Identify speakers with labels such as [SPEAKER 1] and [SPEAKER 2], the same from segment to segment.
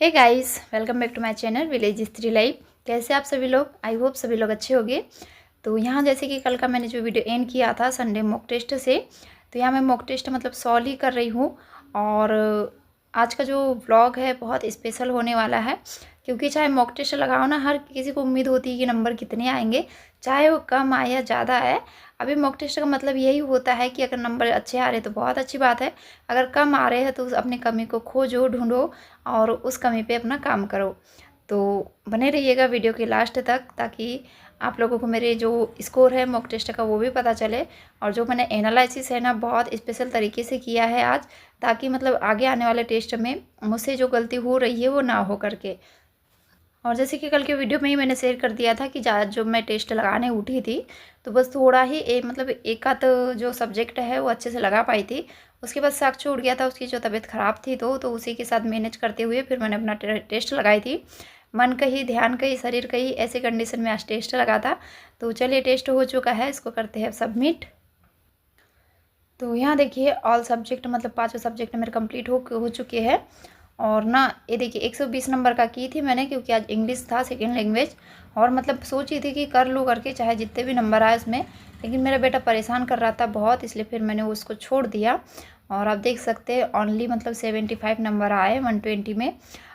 [SPEAKER 1] Hey guys, welcome back to my channel village स्त्री life. कैसे आप सभी लोग? आई होप सभी लोग अच्छे होंगे। तो यहाँ जैसे कि कल का मैंने जो वीडियो एंड किया था संडे मॉक टेस्ट से, तो यहाँ मैं मॉक टेस्ट मतलब सॉल्व ही कर रही हूँ। और आज का जो व्लॉग है बहुत स्पेशल होने वाला है, क्योंकि चाहे मॉक टेस्ट लगाओ ना, हर किसी को उम्मीद होती है कि नंबर कितने आएंगे, चाहे वो कम आए या ज़्यादा आए। अभी मॉक टेस्ट का मतलब यही होता है कि अगर नंबर अच्छे आ रहे तो बहुत अच्छी बात है, अगर कम आ रहे हैं तो अपनी कमी को खोजो, ढूंढो और उस कमी पे अपना काम करो। तो बने रहिएगा वीडियो के लास्ट तक, ताकि आप लोगों को मेरे जो स्कोर है मॉक टेस्ट का वो भी पता चले। और जो मैंने एनालिसिस है ना बहुत स्पेशल तरीके से किया है आज, ताकि मतलब आगे आने वाले टेस्ट में मुझसे जो गलती हो रही है वो ना हो करके। और जैसे कि कल के वीडियो में ही मैंने शेयर कर दिया था कि जो मैं टेस्ट लगाने उठी थी तो बस थोड़ा ही मतलब एक आध जो सब्जेक्ट है वो अच्छे से लगा पाई थी। उसके बाद शक छूट गया था, उसकी जो तबीयत ख़राब थी तो उसी के साथ मैनेज करते हुए फिर मैंने अपना टेस्ट लगाई थी। मन कहीं, ध्यान कहीं, शरीर कहीं, ऐसे कंडीशन में आज टेस्ट लगा था। तो चलिए, टेस्ट हो चुका है, इसको करते हैं सबमिट। तो यहाँ देखिए ऑल सब्जेक्ट मतलब पाँचों सब्जेक्ट मेरे कंप्लीट हो चुके हैं। और ना ये देखिए 120 नंबर का की थी मैंने, क्योंकि आज इंग्लिश था सेकेंड लैंग्वेज। और मतलब सोची थी कि कर लूँ करके, चाहे जितने भी नंबर आए उसमें, लेकिन मेरा बेटा परेशान कर रहा था बहुत, इसलिए फिर मैंने उसको छोड़ दिया। और आप देख सकते हैं ओनली मतलब 75 नंबर आए 120 में।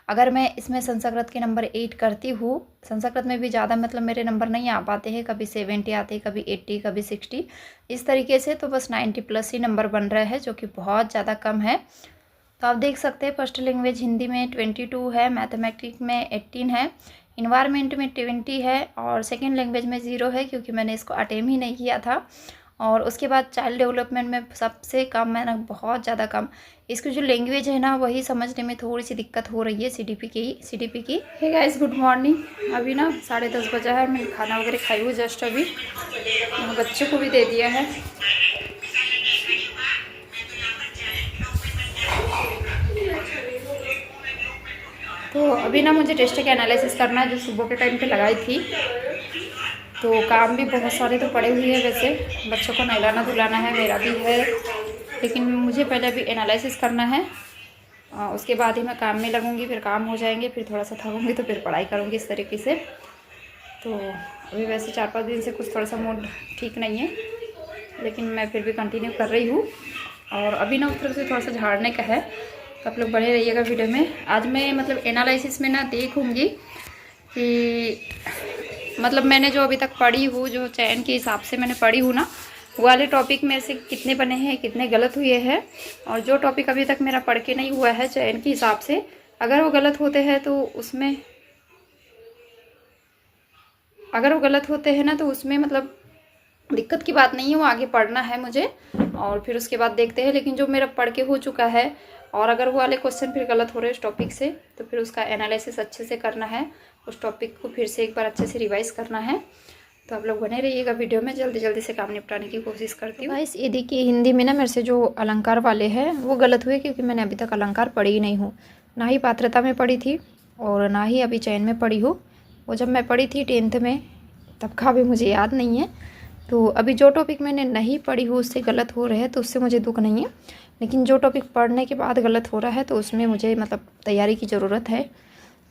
[SPEAKER 1] अगर मैं इसमें संस्कृत के नंबर 8 करती हूँ, संस्कृत में भी ज़्यादा मतलब मेरे नंबर नहीं आ पाते हैं, कभी 70 आते हैं, कभी 80, कभी 60, इस तरीके से। तो बस 90 प्लस ही नंबर बन रहे हैं, जो कि बहुत ज़्यादा कम है। तो आप देख सकते हैं फर्स्ट लैंग्वेज हिंदी में 22 है, मैथमेटिक्स में 18 है, इन्वायरमेंट में 20 है, और सेकेंड लैंग्वेज में 0 है, क्योंकि मैंने इसको अटेम्प्ट ही नहीं किया था। और उसके बाद चाइल्ड डेवलपमेंट में सबसे कम है ना, बहुत ज़्यादा कम। इसकी जो लैंग्वेज है ना वही समझने में थोड़ी सी दिक्कत हो रही है, सीडीपी की। Hey guys, good morning. अभी ना 10:30 बजा है, मैं खाना वगैरह खाई हूँ जस्ट अभी, बच्चों को भी दे दिया है। तो अभी ना मुझे टेस्ट का एनालिसिस करना है, जो सुबह के टाइम पे लगाई थी। तो काम भी बहुत सारे तो पड़े हुए हैं, वैसे बच्चों को नहलाना धुलाना है, मेरा भी है, लेकिन मुझे पहले अभी एनालिसिस करना है। उसके बाद ही मैं काम में लगूंगी, फिर काम हो जाएंगे, फिर थोड़ा सा थकूंगी तो फिर पढ़ाई करूंगी इस तरीके से। तो अभी वैसे 4-5 दिन से कुछ थोड़ा सा मूड ठीक नहीं है, लेकिन मैं फिर भी कंटिन्यू कर रही हूँ। और अभी ना उस तरफ से थोड़ा सा झाड़ने का है, तो आप लोग बने रहिएगा वीडियो में। आज मैं मतलब एनालिसिस में ना देखूँगी कि मतलब मैंने जो अभी तक पढ़ी हूँ, जो चयन के हिसाब से मैंने पढ़ी हूँ ना, वो वाले टॉपिक में से कितने बने हैं, कितने गलत हुए हैं। और जो टॉपिक अभी तक मेरा पढ़ के नहीं हुआ है चयन के हिसाब से, अगर वो गलत होते हैं तो उसमें ना तो उसमें मतलब दिक्कत की बात नहीं है, वो आगे पढ़ना है मुझे और फिर उसके बाद देखते हैं। लेकिन जो मेरा पढ़ के हो चुका है, और अगर वो वाले क्वेश्चन फिर गलत हो रहे हैं उस टॉपिक से, तो फिर उसका एनालिसिस अच्छे से करना है, उस टॉपिक को फिर से एक बार अच्छे से रिवाइज करना है। तो आप लोग बने रहिएगा वीडियो में, जल्दी जल्दी से काम निपटाने की कोशिश करती हूँ। गाइस, ये देखिए हिंदी में ना मेरे से जो अलंकार वाले हैं वो गलत हुए, क्योंकि मैंने अभी तक अलंकार पढ़ी ही नहीं हूँ, ना ही पात्रता में पढ़ी थी और ना ही अभी चयन में पढ़ी हूँ। वो जब मैं पढ़ी थी 10th में, तब का भी मुझे याद नहीं है। तो अभी जो टॉपिक मैंने नहीं पढ़ी हूँ उससे गलत हो रहे हैं तो उससे मुझे दुख नहीं है, लेकिन जो टॉपिक पढ़ने के बाद गलत हो रहा है तो उसमें मुझे मतलब तैयारी की ज़रूरत है।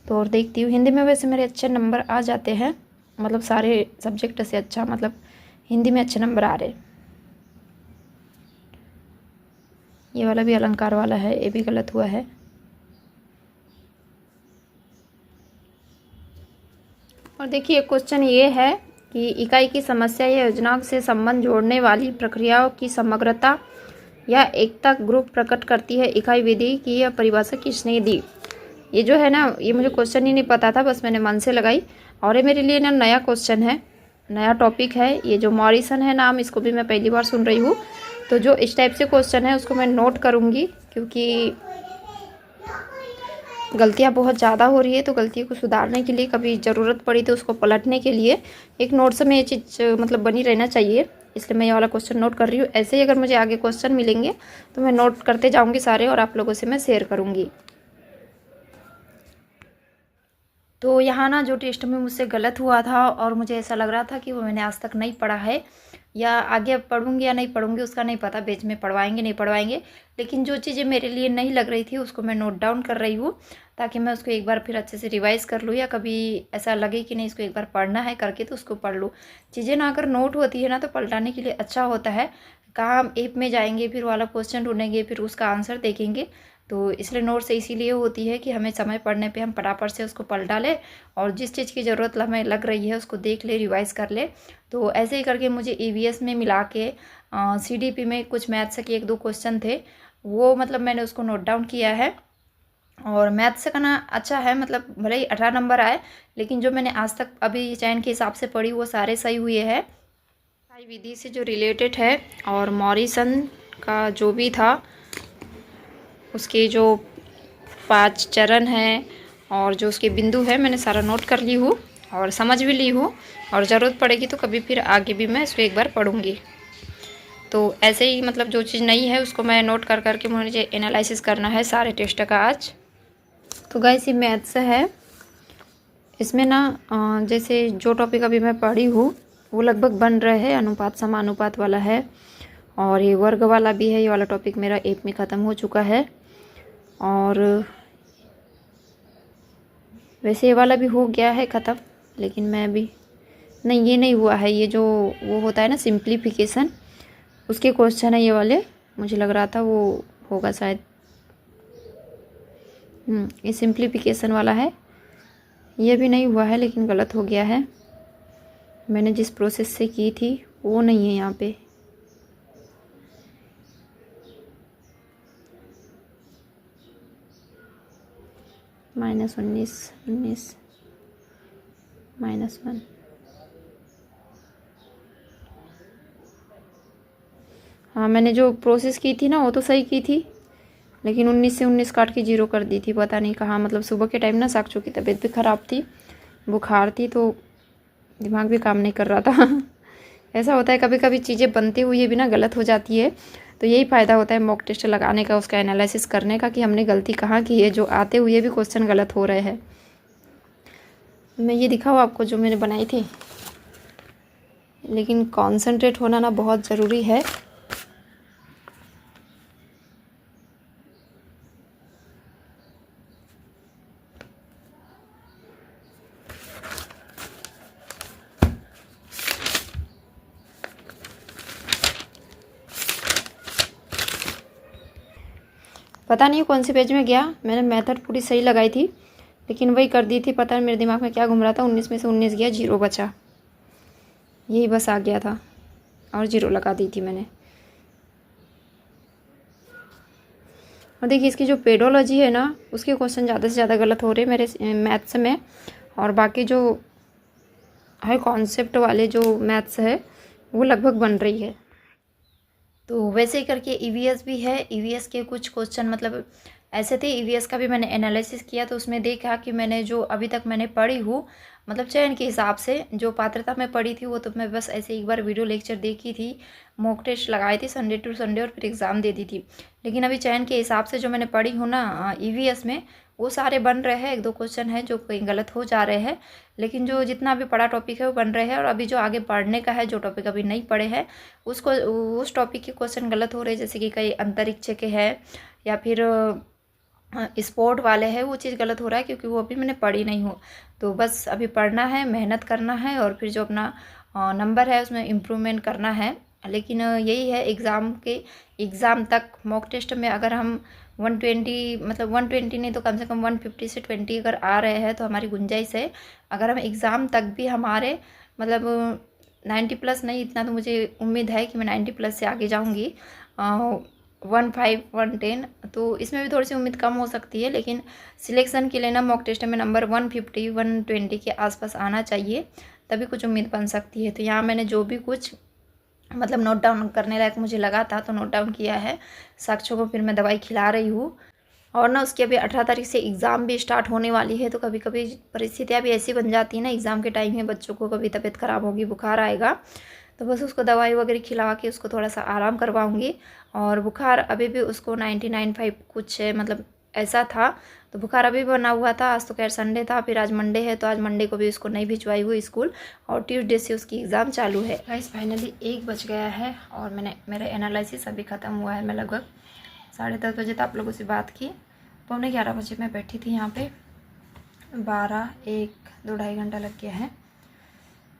[SPEAKER 1] तो और देखती हूँ। हिंदी में वैसे मेरे अच्छे नंबर आ जाते हैं, मतलब सारे सब्जेक्ट से अच्छा, मतलब हिंदी में अच्छे नंबर आ रहे। ये वाला भी अलंकार वाला है, ये भी गलत हुआ है। और देखिए क्वेश्चन ये है कि इकाई की समस्या या योजना से संबंध जोड़ने वाली प्रक्रियाओं की समग्रता या एकता ग्रुप प्रकट करती है। इकाई विधि की यह परिभाषा किसने दी? ये जो है ना, ये मुझे क्वेश्चन ही नहीं पता था, बस मैंने मन से लगाई। और ये मेरे लिए ना नया क्वेश्चन है, नया टॉपिक है। ये जो मॉरिसन है नाम, इसको भी मैं पहली बार सुन रही हूँ। तो जो इस टाइप से क्वेश्चन है उसको मैं नोट करूँगी, क्योंकि गलतियाँ बहुत ज़्यादा हो रही है। तो गलतियों को सुधारने के लिए, कभी ज़रूरत पड़ी तो उसको पलटने के लिए एक नोट्स में ये चीज़ मतलब बनी रहना चाहिए, इसलिए मैं ये वाला क्वेश्चन नोट कर रही हूँ। ऐसे ही अगर मुझे आगे क्वेश्चन मिलेंगे तो मैं नोट करते जाऊँगी सारे, और आप लोगों से मैं शेयर करूँगी। तो यहाँ ना जो टेस्ट में मुझसे गलत हुआ था और मुझे ऐसा लग रहा था कि वो मैंने आज तक नहीं पढ़ा है, या आगे अब पढ़ूंगी या नहीं पढ़ूंगी उसका नहीं पता, बीच में पढ़वाएंगे नहीं पढ़वाएंगे, लेकिन जो चीज़ें मेरे लिए नहीं लग रही थी उसको मैं नोट डाउन कर रही हूँ, ताकि मैं उसको एक बार फिर अच्छे से रिवाइज़ कर लूँ, या कभी ऐसा लगे कि नहीं इसको एक बार पढ़ना है करके तो उसको पढ़ लूँ। चीज़ें ना अगर नोट होती है ना तो पलटाने के लिए अच्छा होता है। कहाँ हम ऐप में जाएंगे, फिर वाला क्वेश्चन ढूंढेंगे, फिर उसका आंसर देखेंगे, तो इसलिए नोट से इसीलिए होती है कि हमें समय पढ़ने पे हम फटाफट से उसको पलटा लें, और जिस चीज़ की ज़रूरत हमें लग रही है उसको देख ले, रिवाइज़ कर ले। तो ऐसे ही करके मुझे ईवीएस में मिला के सीडीपी में कुछ मैथ्स के 1-2 क्वेश्चन थे, वो मतलब मैंने उसको नोट डाउन किया है। और मैथ्स का ना अच्छा है, मतलब भले ही 18 नंबर आए, लेकिन जो मैंने आज तक अभी चयन के हिसाब से पढ़ी वो सारे सही हुए हैं। स्थायी विधि से जो रिलेटेड है और मॉरिसन का जो भी था उसके जो 5 चरण हैं और जो उसके बिंदु है मैंने सारा नोट कर ली हूँ और समझ भी ली हूँ, और ज़रूरत पड़ेगी तो कभी फिर आगे भी मैं इसको एक बार पढ़ूँगी। तो ऐसे ही मतलब जो चीज़ नहीं है उसको मैं नोट कर करके मुझे एनालिसिस करना है सारे टेस्ट का आज। तो गाइस ये मैथ्स है, इसमें ना जैसे जो टॉपिक अभी मैं पढ़ी हूँ वो लगभग बन रहे हैं, अनुपात समानुपात वाला है, और ये वर्ग वाला भी है। ये वाला टॉपिक मेरा ऐप में ख़त्म हो चुका है, और वैसे ये वाला भी हो गया है ख़त्म, लेकिन मैं भी नहीं, ये नहीं हुआ है। ये जो वो होता है ना सिंप्लीफिकेशन, उसके क्वेश्चन है ये वाले, मुझे लग रहा था वो होगा शायद। ये सिंप्लीफिकेशन वाला है, ये भी नहीं हुआ है लेकिन गलत हो गया है। मैंने जिस प्रोसेस से की थी वो नहीं है यहाँ पे। -19 -1। हाँ, मैंने जो प्रोसेस की थी ना वो तो सही की थी, लेकिन 19 से 19 काट के 0 कर दी थी। पता नहीं कहाँ, मतलब सुबह के टाइम ना साक्षु की तबीयत भी ख़राब थी, बुखार थी, तो दिमाग भी काम नहीं कर रहा था। ऐसा होता है कभी कभी, चीज़ें बनते हुए भी ना गलत हो जाती है। तो यही फ़ायदा होता है मॉक टेस्ट लगाने का, उसका एनालिसिस करने का कि हमने गलती कहाँ की है, जो आते हुए भी क्वेश्चन गलत हो रहे हैं। मैं ये दिखाऊँ आपको जो मैंने बनाई थी, लेकिन कॉन्सेंट्रेट होना ना बहुत ज़रूरी है। पता नहीं कौन से पेज में गया, मैंने मेथड पूरी सही लगाई थी लेकिन वही कर दी थी। पता नहीं मेरे दिमाग में क्या घूम रहा था, 19 में से 19 गया, 0 बचा, यही बस आ गया था और 0 लगा दी थी मैंने। और देखिए इसकी जो पेडोलॉजी है ना उसके क्वेश्चन ज़्यादा से ज़्यादा गलत हो रहे हैं मेरे मैथ्स में, और बाकी जो है कॉन्सेप्ट वाले जो मैथ्स है वो लगभग बन रही है। तो वैसे ही करके ईवीएस भी है। ईवीएस के कुछ क्वेश्चन मतलब ऐसे थे, ईवीएस का भी मैंने एनालिसिस किया तो उसमें देखा कि मैंने जो अभी तक मैंने पढ़ी हूँ, मतलब चयन के हिसाब से जो पात्रता में पढ़ी थी वो तो मैं बस ऐसे एक बार वीडियो लेक्चर देखी थी, मॉक टेस्ट लगाई थी संडे टू संडे और फिर एग्ज़ाम दे दी थी। लेकिन अभी चयन के हिसाब से जो मैंने पढ़ी हूँ ना ईवीएस में, वो सारे बन रहे हैं। 1-2 क्वेश्चन है जो कहीं गलत हो जा रहे हैं, लेकिन जो जितना भी पढ़ा टॉपिक है वो बन रहे हैं। और अभी जो आगे पढ़ने का है, जो टॉपिक अभी नहीं पढ़े हैं उसको, उस टॉपिक के क्वेश्चन गलत हो रहे हैं, जैसे कि कई अंतरिक्ष के हैं या फिर स्पोर्ट वाले हैं, वो चीज़ गलत हो रहा है क्योंकि वो अभी मैंने पढ़ी नहीं हूँ। तो बस अभी पढ़ना है, मेहनत करना है, और फिर जो अपना नंबर है उसमें इम्प्रूवमेंट करना है। लेकिन यही है, एग्ज़ाम तक मॉक टेस्ट में अगर हम 120 मतलब 120 नहीं तो कम से कम 150 से 20 अगर आ रहे हैं तो हमारी गुंजाइश है। अगर हम एग्ज़ाम तक भी हमारे मतलब 90+ नहीं, इतना तो मुझे उम्मीद है कि मैं 90+ से आगे जाऊंगी, 15 110, तो इसमें भी थोड़ी सी उम्मीद कम हो सकती है। लेकिन सिलेक्शन के लिए ना मॉक टेस्ट में नंबर 150 120 के आसपास आना चाहिए, तभी कुछ उम्मीद बन सकती है। तो यहाँ मैंने जो भी कुछ मतलब नोट डाउन करने लायक मुझे लगा था तो नोट डाउन किया है। साक्षी को फिर मैं दवाई खिला रही हूँ, और ना उसकी अभी 18 तारीख से एग्ज़ाम भी स्टार्ट होने वाली है। तो कभी कभी परिस्थितियाँ भी ऐसी बन जाती है ना एग्ज़ाम के टाइम में, बच्चों को कभी तबीयत ख़राब होगी, बुखार आएगा, तो बस उसको दवाई वगैरह खिला के उसको थोड़ा सा आराम करवाऊँगी। और बुखार अभी भी उसको 99.5 कुछ है, मतलब ऐसा था, तो बुखार अभी बना हुआ था। आज तो खैर संडे था, फिर आज मंडे है तो आज मंडे को भी उसको नहीं भिजवाई हुई स्कूल और ट्यूसडे से उसकी एग्ज़ाम चालू है। गाइस फाइनली 1 बज गया है और मेरा एनालिसिस अभी ख़त्म हुआ है। मैं लगभग 10:30 बजे तो आप लोगों से बात की, 11:45 बजे मैं बैठी थी यहाँ पे। 12, 1, 2, ढाई घंटा लग गया है।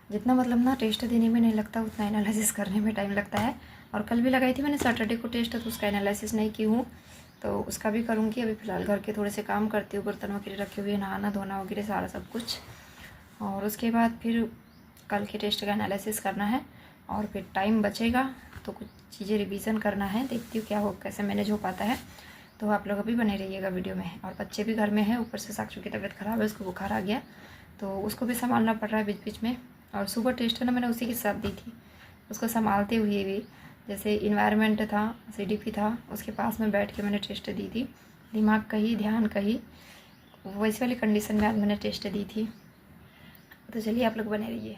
[SPEAKER 1] जितना मतलब ना टेस्ट देने में नहीं लगता उतना एनालिसिस करने में टाइम लगता है। और कल भी लगाई थी मैंने सैटरडे को टेस्ट, तो उसका एनालिसिस नहीं की हूँ, तो उसका भी करूँगी। अभी फ़िलहाल घर के थोड़े से काम करती हूँ, बर्तन वगैरह रखे हुए, नहाना धोना वगैरह सारा सब कुछ। और उसके बाद फिर कल के टेस्ट का एनालिसिस करना है और फिर टाइम बचेगा तो कुछ चीज़ें रिवीजन करना है। देखती हूँ क्या हो, कैसे मैनेज हो पाता है। तो आप लोग अभी बने रहिएगा वीडियो में। और बच्चे भी घर में हैं, ऊपर से साक्षी की तबीयत ख़राब है, उसको बुखार आ गया तो उसको भी संभालना पड़ रहा है बीच बीच में। और सुबह टेस्ट है ना मैंने उसी के साथ दी थी, उसको संभालते हुए भी। जैसे इन्वायरमेंट था, CDP था, उसके पास में बैठ के मैंने टेस्ट दी थी। दिमाग कहीं ध्यान कहीं, वैसी वाली कंडीशन में आज मैंने टेस्ट दी थी। तो चलिए आप लोग बने रहिए।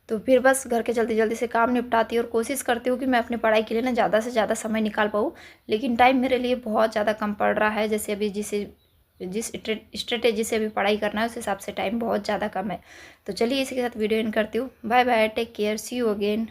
[SPEAKER 1] तो फिर बस घर के जल्दी जल्दी से काम निपटाती हूँ और कोशिश करती हूँ कि मैं अपनी पढ़ाई के लिए ना ज़्यादा से ज़्यादा समय निकाल पाऊँ, लेकिन टाइम मेरे लिए बहुत ज़्यादा कम पड़ रहा है। जैसे अभी जिस स्ट्रेटेजी से अभी पढ़ाई करना है उस हिसाब से टाइम बहुत ज़्यादा कम है। तो चलिए इसी के साथ वीडियो एंड करती हूँ। Bye bye, take care, see you again.